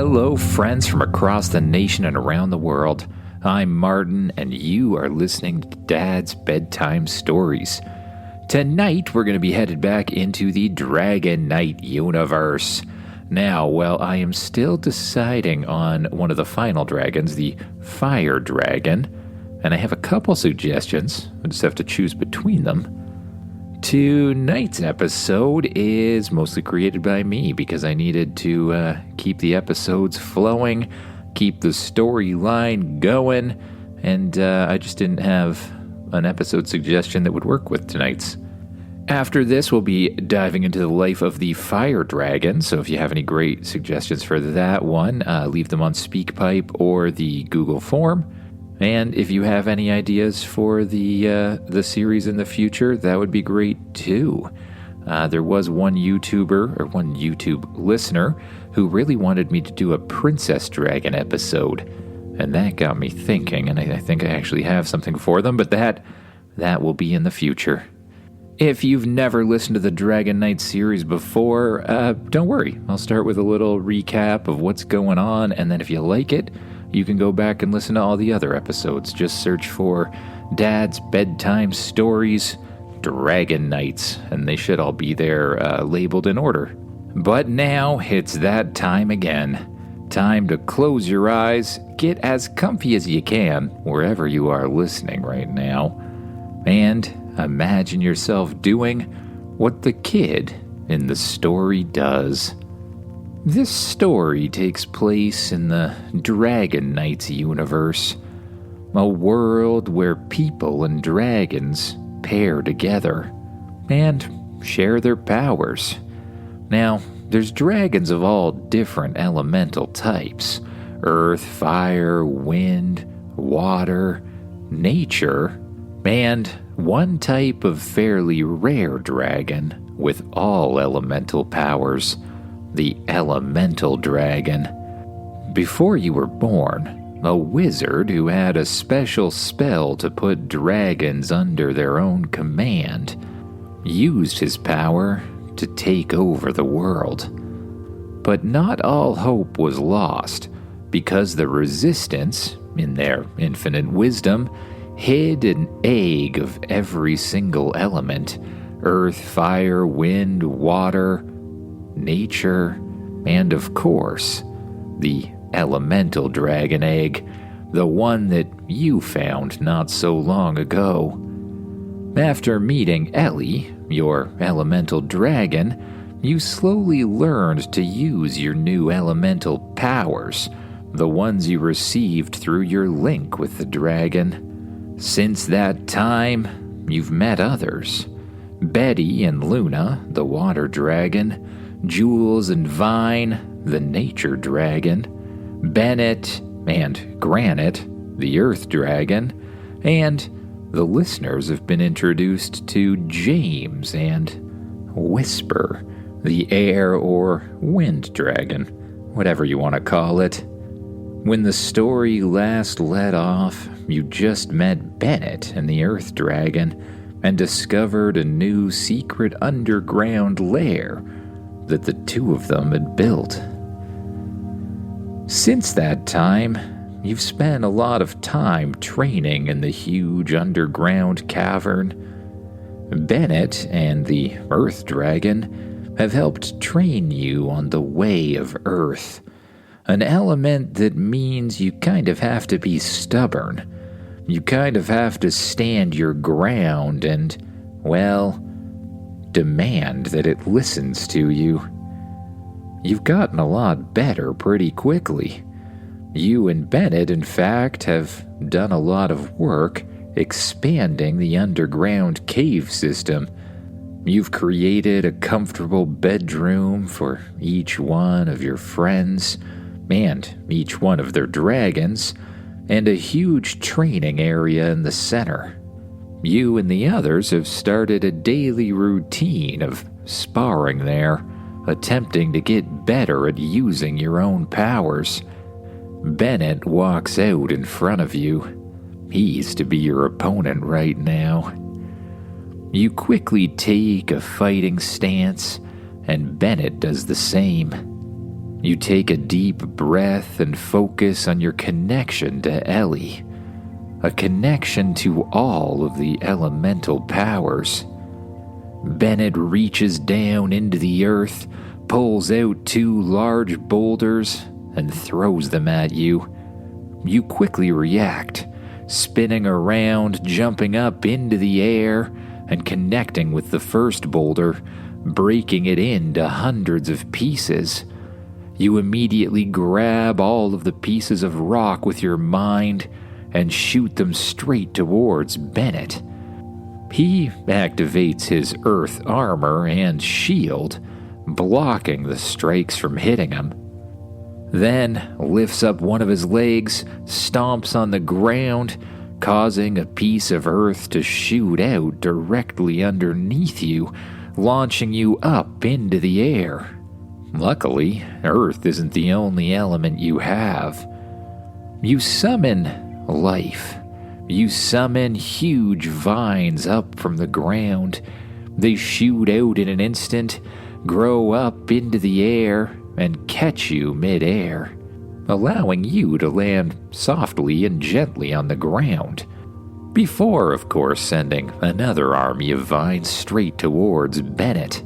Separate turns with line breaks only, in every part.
Hello, friends from across the nation and around the world. I'm Martin, and you are listening to Dad's Bedtime Stories. Tonight, we're going to be headed back into the Dragon Knight universe. Now, I am still deciding on one of the final dragons, the Fire Dragon, and I have a couple suggestions. I just have to choose between them. Tonight's episode is mostly created by me because I needed to keep the episodes flowing, keep the storyline going, and I just didn't have an episode suggestion that would work with tonight's. After this, we'll be diving into the life of the Fire Dragon, so if you have any great suggestions for that one, leave them on SpeakPipe or the Google form. And if you have any ideas for the series in the future, that would be great too. There was one YouTuber, or one YouTube listener, who really wanted me to do a Princess Dragon episode. And that got me thinking, and I think I actually have something for them, but that will be in the future. If you've never listened to the Dragon Knight series before, don't worry. I'll start with a little recap of what's going on, and then if you like it, you can go back and listen to all the other episodes. Just search for Dad's Bedtime Stories, Dragon Knights, and they should all be there labeled in order. But now it's that time again. Time to close your eyes, get as comfy as you can, wherever you are listening right now, and imagine yourself doing what the kid in the story does. This story takes place in the Dragon Knights universe, a world where people and dragons pair together and share their powers. Now, there's dragons of all different elemental types: earth, fire, wind, water, nature, and one type of fairly rare dragon with all elemental powers, the Elemental Dragon. Before you were born, a wizard who had a special spell to put dragons under their own command used his power to take over the world. But not all hope was lost, because the Resistance, in their infinite wisdom, hid an egg of every single element: earth, fire, wind, water, nature, and of course, the Elemental Dragon egg, the one that you found not so long ago. After meeting Ellie, your elemental dragon, you slowly learned to use your new elemental powers, the ones you received through your link with the dragon. Since that time, you've met others: Betty and Luna, the water dragon; Jules and Vine, the nature dragon; Bennett and Granite, the earth dragon; and the listeners have been introduced to James and Whisper, the air or wind dragon, whatever you want to call it. When the story last let off, you just met Bennett and the earth dragon and discovered a new secret underground lair that the two of them had built. Since that time, you've spent a lot of time training in the huge underground cavern. Bennett and the Earth Dragon have helped train you on the way of Earth, an element that means you kind of have to be stubborn. You kind of have to stand your ground and, demand that it listens to you. You've gotten a lot better pretty quickly. You and Bennett, in fact, have done a lot of work expanding the underground cave system. You've created a comfortable bedroom for each one of your friends and each one of their dragons, and a huge training area in the center. You and the others have started a daily routine of sparring there, attempting to get better at using your own powers. Bennett walks out in front of you. He's to be your opponent right now. You quickly take a fighting stance, and Bennett does the same. You take a deep breath and focus on your connection to Ellie, a connection to all of the elemental powers. Bennett reaches down into the earth, pulls out 2 large boulders, and throws them at you. You quickly react, spinning around, jumping up into the air, and connecting with the first boulder, breaking it into hundreds of pieces. You immediately grab all of the pieces of rock with your mind and shoot them straight towards Bennett. He activates his earth armor and shield, blocking the strikes from hitting him. Then lifts up one of his legs, stomps on the ground, causing a piece of earth to shoot out directly underneath you, launching you up into the air. Luckily, earth isn't the only element you have. You summon life. You summon huge vines up from the ground. They shoot out in an instant, grow up into the air, and catch you mid-air, allowing you to land softly and gently on the ground, before, of course, sending another army of vines straight towards Bennett.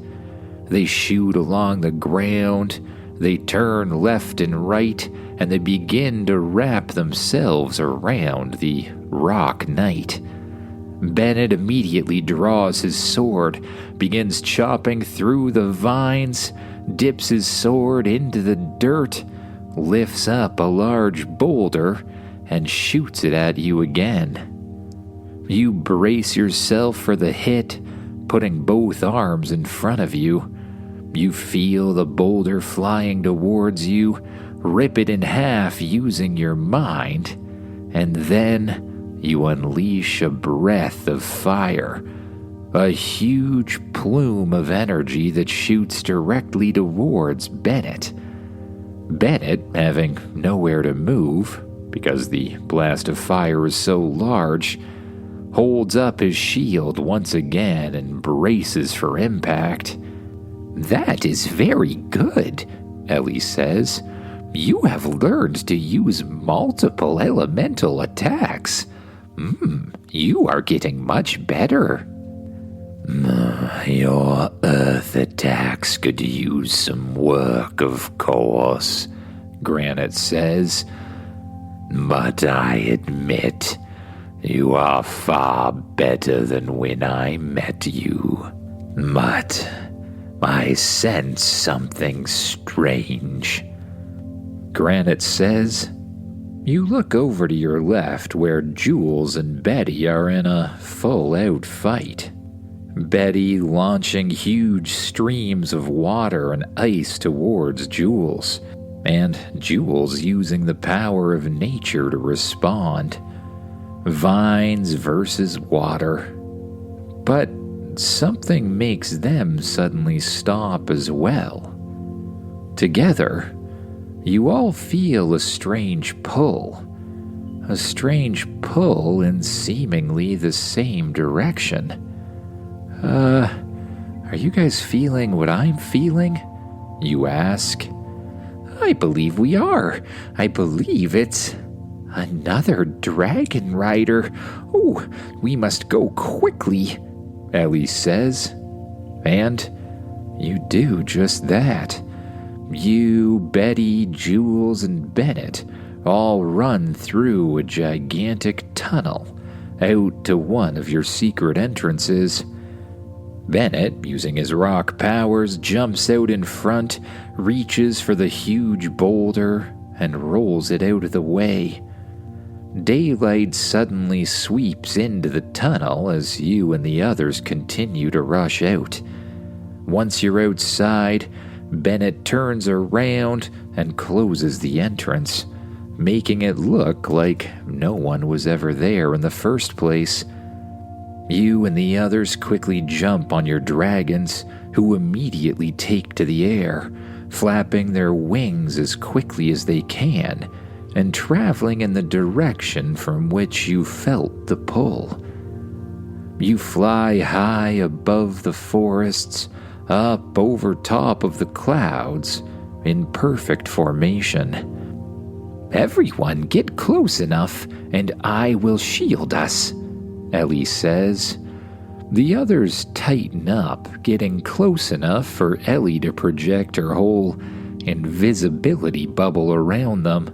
They shoot along the ground, they turn left and right, and they begin to wrap themselves around the rock knight. Bennett immediately draws his sword, begins chopping through the vines, dips his sword into the dirt, lifts up a large boulder, and shoots it at you again. You brace yourself for the hit, putting both arms in front of you. You feel the boulder flying towards you, rip it in half using your mind, and then you unleash a breath of fire, a huge plume of energy that shoots directly towards Bennett. Bennett, having nowhere to move, because the blast of fire is so large, holds up his shield once again and braces for impact. "That is very good," Ellie says. "You have learned to use multiple elemental attacks. You are getting much better." "Your earth attacks could use some work, of course," Granite says. "But I admit, you are far better than when I met you. But I sense something strange." Granite says, "You look over to your left where Jules and Betty are in a full-out fight. Betty launching huge streams of water and ice towards Jules, and Jules using the power of nature to respond. Vines versus water. But something makes them suddenly stop as well. Together, you all feel a strange pull. A strange pull in seemingly the same direction. Are you guys feeling what I'm feeling?" you ask. "I believe we are. I believe it's another dragon rider. Oh, we must go quickly," Ellie says. And you do just that. You, Betty, Jules, and Bennett all run through a gigantic tunnel out to one of your secret entrances. Bennett, using his rock powers, jumps out in front, reaches for the huge boulder, and rolls it out of the way. Daylight suddenly sweeps into the tunnel as you and the others continue to rush out. Once you're outside, Bennett turns around and closes the entrance, making it look like no one was ever there in the first place. You and the others quickly jump on your dragons, who immediately take to the air, flapping their wings as quickly as they can, and traveling in the direction from which you felt the pull. You fly high above the forests, up over top of the clouds, in perfect formation. "Everyone get close enough, and I will shield us," Ellie says. The others tighten up, getting close enough for Ellie to project her whole invisibility bubble around them.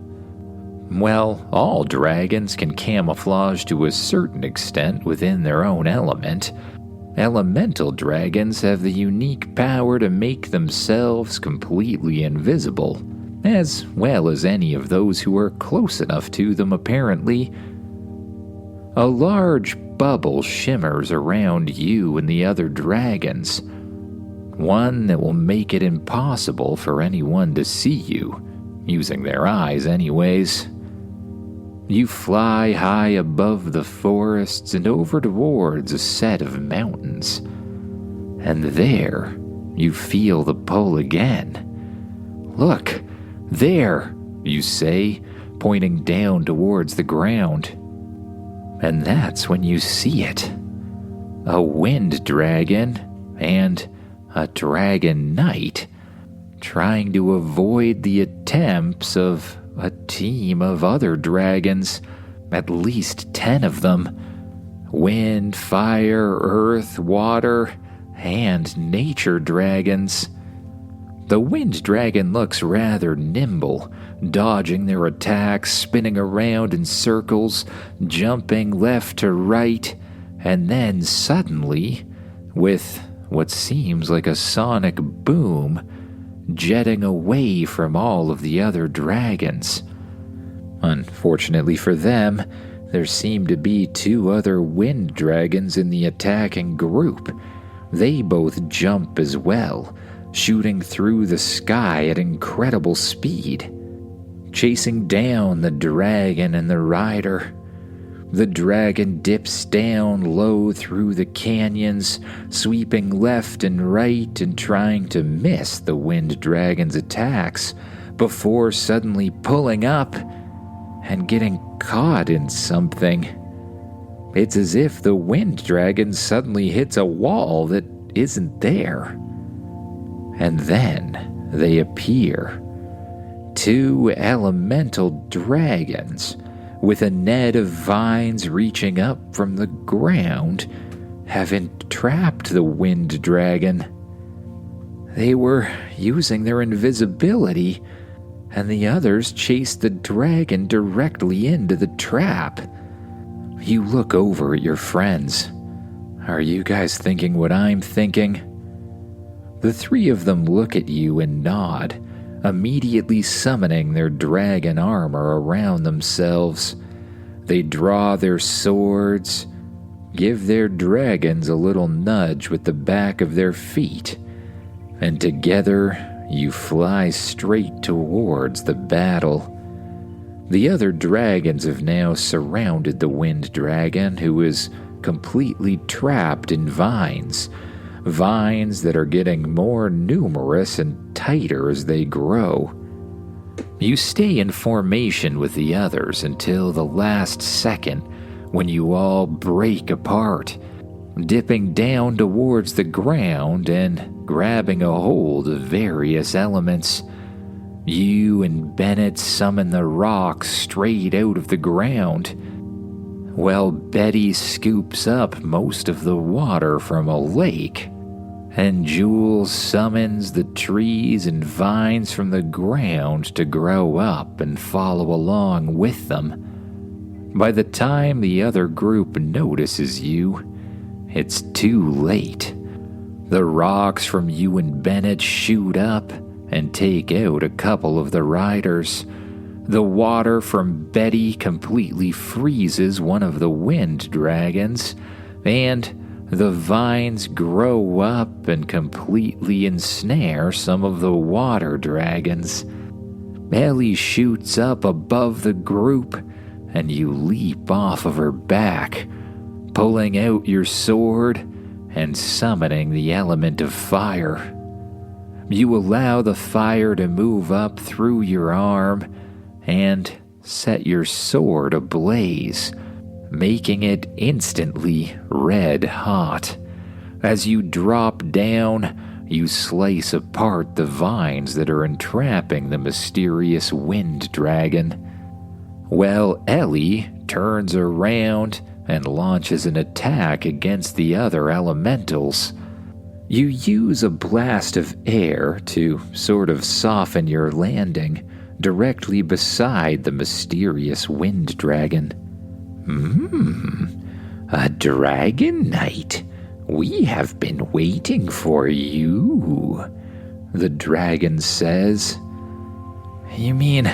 Well, all dragons can camouflage to a certain extent within their own element. Elemental dragons have the unique power to make themselves completely invisible, as well as any of those who are close enough to them, apparently. A large bubble shimmers around you and the other dragons, one that will make it impossible for anyone to see you, using their eyes anyways. You fly high above the forests and over towards a set of mountains, and there you feel the pull again. "Look, there," you say, pointing down towards the ground. And that's when you see it. A wind dragon and a dragon knight trying to avoid the attempts of a team of other dragons, at least 10 of them. Wind, fire, earth, water, and nature dragons. The wind dragon looks rather nimble, dodging their attacks, spinning around in circles, jumping left to right, and then suddenly, with what seems like a sonic boom, jetting away from all of the other dragons. Unfortunately for them, there seem to be 2 other wind dragons in the attacking group. They both jump as well, shooting through the sky at incredible speed, chasing down the dragon and the rider. The dragon dips down low through the canyons, sweeping left and right and trying to miss the wind dragon's attacks, before suddenly pulling up and getting caught in something. It's as if the wind dragon suddenly hits a wall that isn't there. And then they appear. 2 elemental dragons, with a net of vines reaching up from the ground, have entrapped the wind dragon. They were using their invisibility, and the others chased the dragon directly into the trap. You look over at your friends. Are you guys thinking what I'm thinking? The 3 of them look at you and nod, immediately summoning their dragon armor around themselves. They draw their swords, give their dragons a little nudge with the back of their feet, and together you fly straight towards the battle. The other dragons have now surrounded the wind dragon, who is completely trapped in vines that are getting more numerous and tighter as they grow. You stay in formation with the others until the last second, when you all break apart, dipping down towards the ground and grabbing a hold of various elements. You and Bennett summon the rocks straight out of the ground, while Betty scoops up most of the water from a lake, and Jules summons the trees and vines from the ground to grow up and follow along with them. By the time the other group notices you, it's too late. The rocks from you and Bennett shoot up and take out a couple of the riders. The water from Betty completely freezes one of the wind dragons, and the vines grow up and completely ensnare some of the water dragons. Ellie shoots up above the group, and you leap off of her back, pulling out your sword and summoning the element of fire. You allow the fire to move up through your arm and set your sword ablaze, making it instantly red hot. As you drop down, you slice apart the vines that are entrapping the mysterious wind dragon. Well, Ellie turns around and launches an attack against the other elementals. You use a blast of air to sort of soften your landing directly beside the mysterious wind dragon. A dragon knight. We have been waiting for you, the dragon says. You mean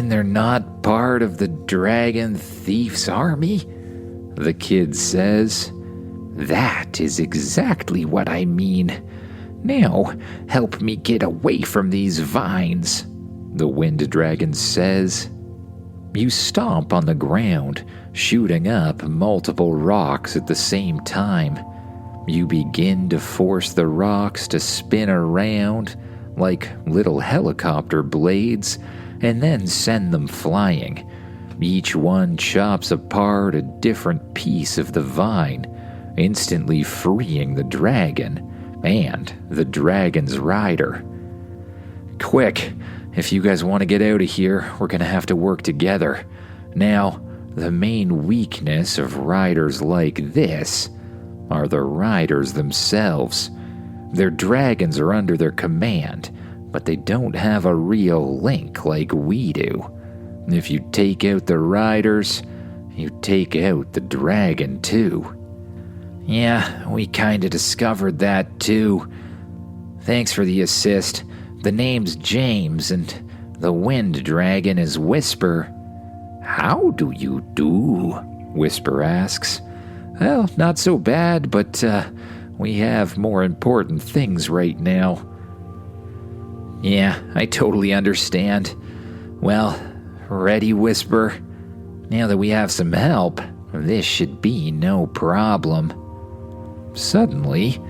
they're not part of the dragon thief's army? The kid says. That is exactly what I mean. Now, help me get away from these vines, the wind dragon says. You stomp on the ground, shooting up multiple rocks at the same time. You begin to force the rocks to spin around like little helicopter blades and then send them flying. Each one chops apart a different piece of the vine, instantly freeing the dragon and the dragon's rider. Quick, if you guys want to get out of here, we're going to have to work together. Now, the main weakness of riders like this are the riders themselves. Their dragons are under their command, but they don't have a real link like we do. If you take out the riders, you take out the dragon too. Yeah, we kinda discovered that too. Thanks for the assist. The name's James, and the wind dragon is Whisper. How do you do? Whisper asks. Well, not so bad, but we have more important things right now. Yeah, I totally understand. Well, ready, Whisper? Now that we have some help, this should be no problem. Suddenly,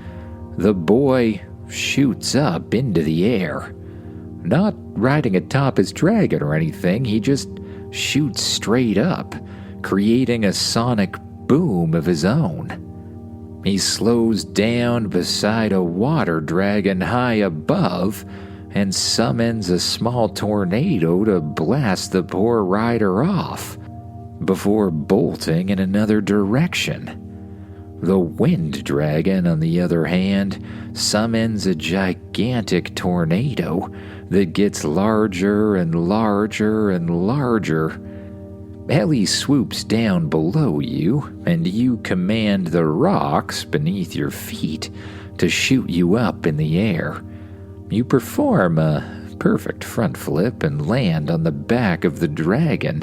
the boy shoots up into the air. Not riding atop his dragon or anything, he just shoots straight up, creating a sonic boom of his own. He slows down beside a water dragon high above and summons a small tornado to blast the poor rider off, before bolting in another direction. The wind dragon, on the other hand, summons a gigantic tornado that gets larger and larger and larger. Ellie swoops down below you, and you command the rocks beneath your feet to shoot you up in the air. You perform a perfect front flip and land on the back of the dragon.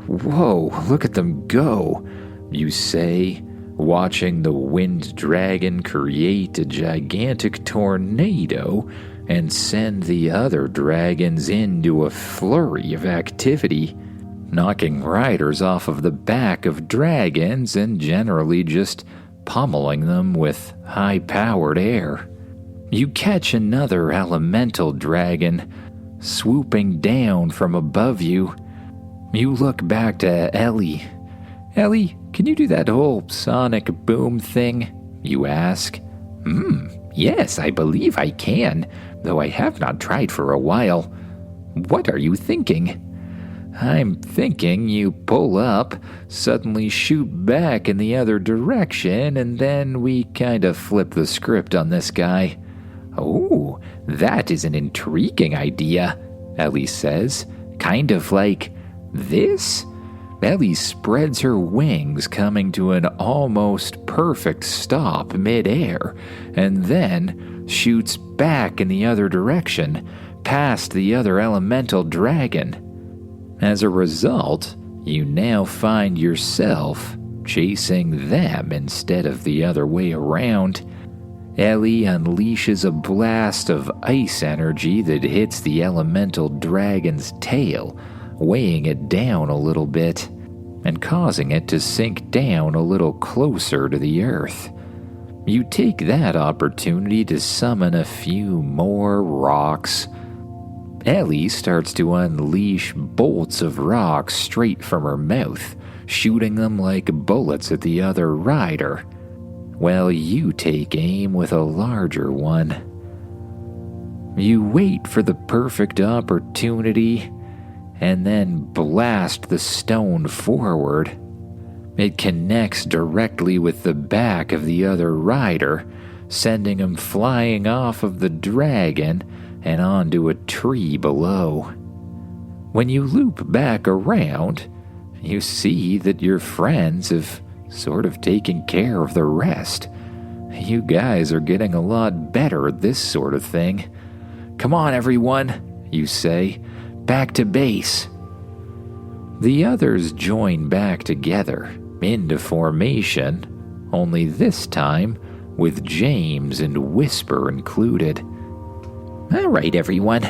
Whoa, look at them go, you say, watching the wind dragon create a gigantic tornado and send the other dragons into a flurry of activity, knocking riders off of the back of dragons and generally just pummeling them with high-powered air. You catch another elemental dragon swooping down from above you. You look back to Ellie. Ellie, can you do that whole sonic boom thing? You ask. Yes, I believe I can, though I have not tried for a while. What are you thinking? I'm thinking you pull up, suddenly shoot back in the other direction, and then we kind of flip the script on this guy. Oh, that is an intriguing idea, Ellie says. Kind of like this? Ellie spreads her wings, coming to an almost perfect stop mid-air, and then shoots back in the other direction, past the other elemental dragon. As a result, you now find yourself chasing them instead of the other way around. Ellie unleashes a blast of ice energy that hits the elemental dragon's tail, weighing it down a little bit and causing it to sink down a little closer to the earth. You take that opportunity to summon a few more rocks. Ellie starts to unleash bolts of rocks straight from her mouth, shooting them like bullets at the other rider. while you take aim with a larger one. You wait for the perfect opportunity and then blast the stone forward. It connects directly with the back of the other rider, sending him flying off of the dragon and onto a tree below. When you loop back around, you see that your friends have sort of taken care of the rest. You guys are getting a lot better at this sort of thing. "Come on, everyone," you say. "Back to base." The others join back together into formation, only this time with James and Whisper included. "All right, everyone,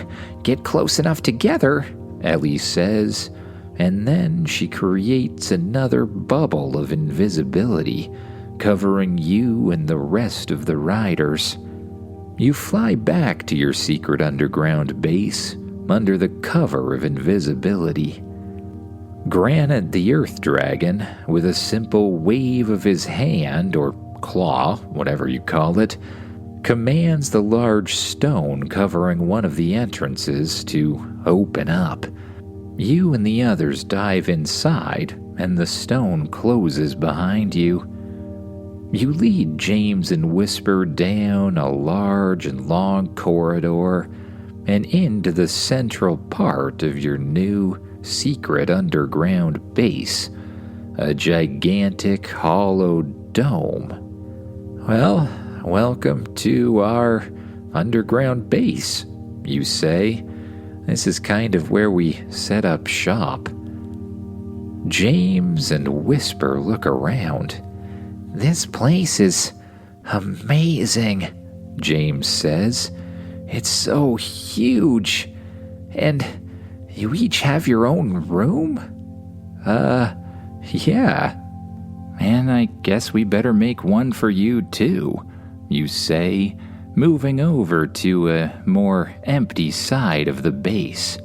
get close enough together," Ellie says, and then she creates another bubble of invisibility, covering you and the rest of the riders. You fly back to your secret underground base under the cover of invisibility. Granite the Earth Dragon, with a simple wave of his hand or claw, whatever you call it, commands the large stone covering one of the entrances to open up. You and the others dive inside, and the stone closes behind you. You lead James and Whisper down a large and long corridor and into the central part of your new secret underground base, a gigantic hollow dome. "Well, welcome to our underground base," you say. "This is kind of where we set up shop." James and Whisper look around. "This place is amazing," James says. "It's so huge. And you each have your own room?" Yeah. "And I guess we better make one for you too," you say, moving over to a more empty side of the base.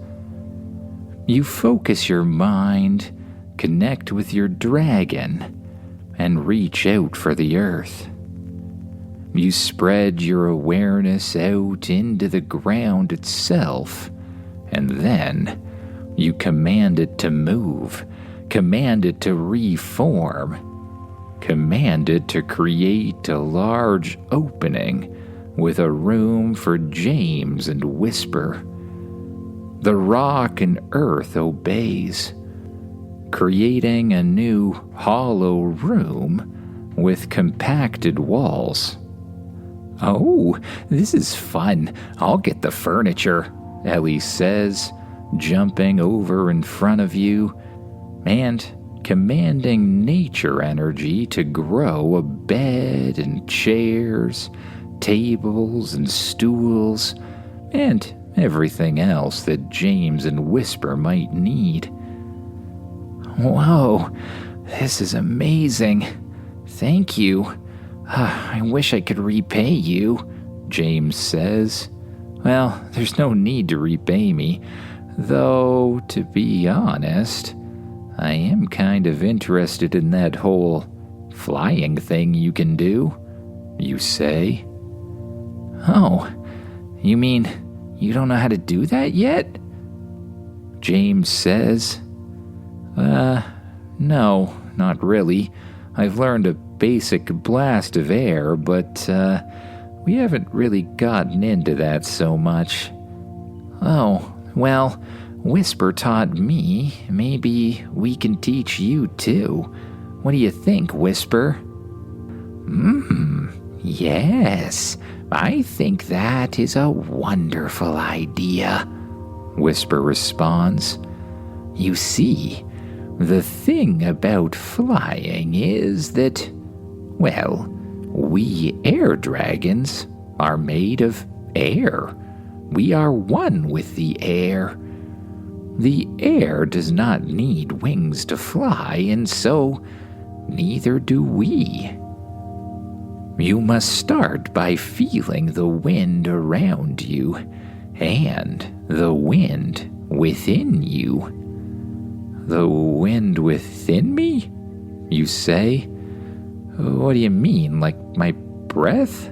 You focus your mind, connect with your dragon, and reach out for the earth. You spread your awareness out into the ground itself, and then you command it to move, command it to reform, command it to create a large opening with a room for James and Whisper. The rock and earth obeys, creating a new hollow room with compacted walls. "Oh, this is fun. I'll get the furniture," Ellie says, jumping over in front of you and commanding nature energy to grow a bed and chairs, tables and stools, and everything else that James and Whisper might need. "Whoa, this is amazing. Thank you. I wish I could repay you," James says. "Well, there's no need to repay me, though, to be honest, I am kind of interested in that whole flying thing you can do," you say. "Oh, you mean you don't know how to do that yet?" James says. No, not really. I've learned a basic blast of air, but we haven't really gotten into that so much." "Oh, well, Whisper taught me. Maybe we can teach you too. What do you think, Whisper?" Yes, I think that is a wonderful idea," Whisper responds. "You see, the thing about flying is that, well, we air dragons are made of air. We are one with the air. The air does not need wings to fly, and so neither do we. You must start by feeling the wind around you and the wind within you." "The wind within me?" you say. What do you mean, like my breath?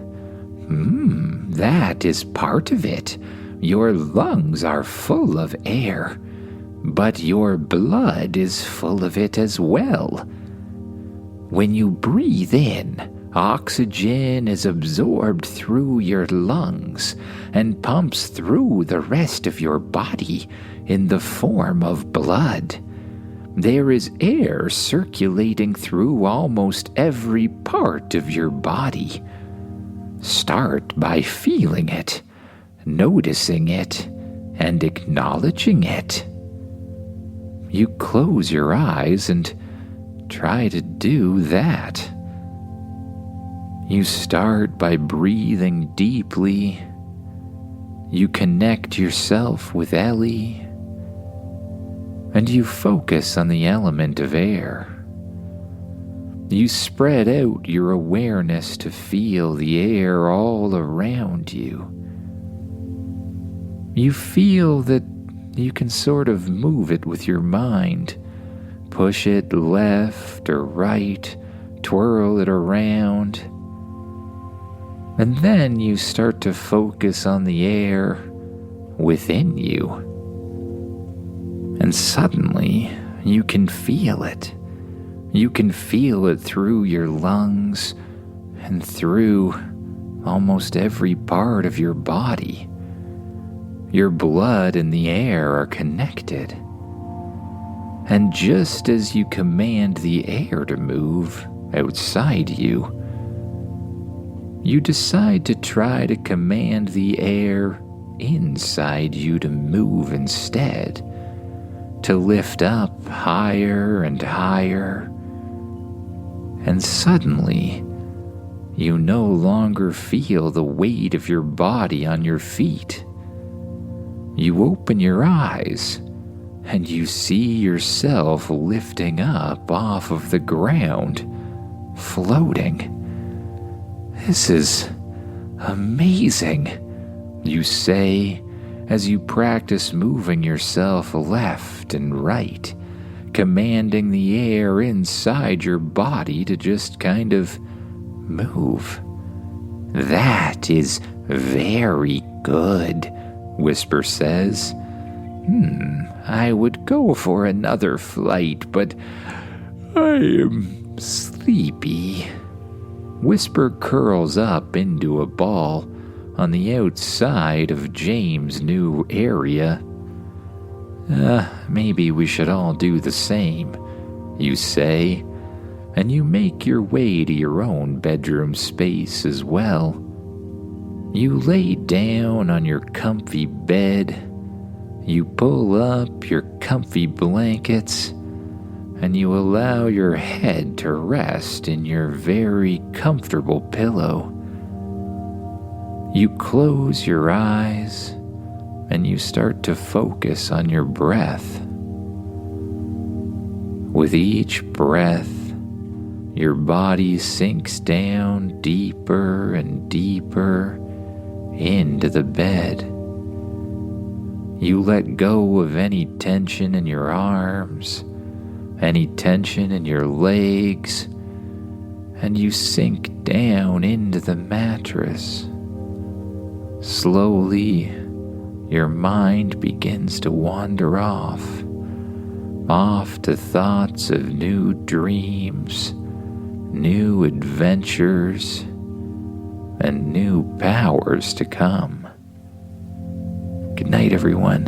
That is part of it. Your lungs are full of air, but your blood is full of it as well. When you breathe in, oxygen is absorbed through your lungs and pumps through the rest of your body in the form of blood. There is air circulating through almost every part of your body. Start by feeling it, noticing it, and acknowledging it. You close your eyes and try to do that. You start by breathing deeply. You connect yourself with Ellie, and you focus on the element of air. You spread out your awareness to feel the air all around you. You feel that you can sort of move it with your mind, push it left or right, twirl it around. And then you start to focus on the air within you. And suddenly, you can feel it. You can feel it through your lungs and through almost every part of your body. Your blood and the air are connected. And just as you command the air to move outside you, you decide to try to command the air inside you to move instead, to lift up higher and higher. And suddenly, you no longer feel the weight of your body on your feet. You open your eyes, and you see yourself lifting up off of the ground, floating. This is amazing, you say as you practice moving yourself left and right, commanding the air inside your body to just kind of move. That is very good, Whisper says. I would go for another flight, but I am sleepy. Whisper curls up into a ball on the outside of James' new area. Maybe we should all do the same, you say, and you make your way to your own bedroom space as well. You lay down on your comfy bed, you pull up your comfy blankets, and you allow your head to rest in your very comfortable pillow. You close your eyes, and you start to focus on your breath. With each breath, your body sinks down deeper and deeper into the bed. You let go of any tension in your arms, any tension in your legs, and you sink down into the mattress. Slowly, your mind begins to wander off to thoughts of new dreams, new adventures, and new powers to come. Good night, everyone.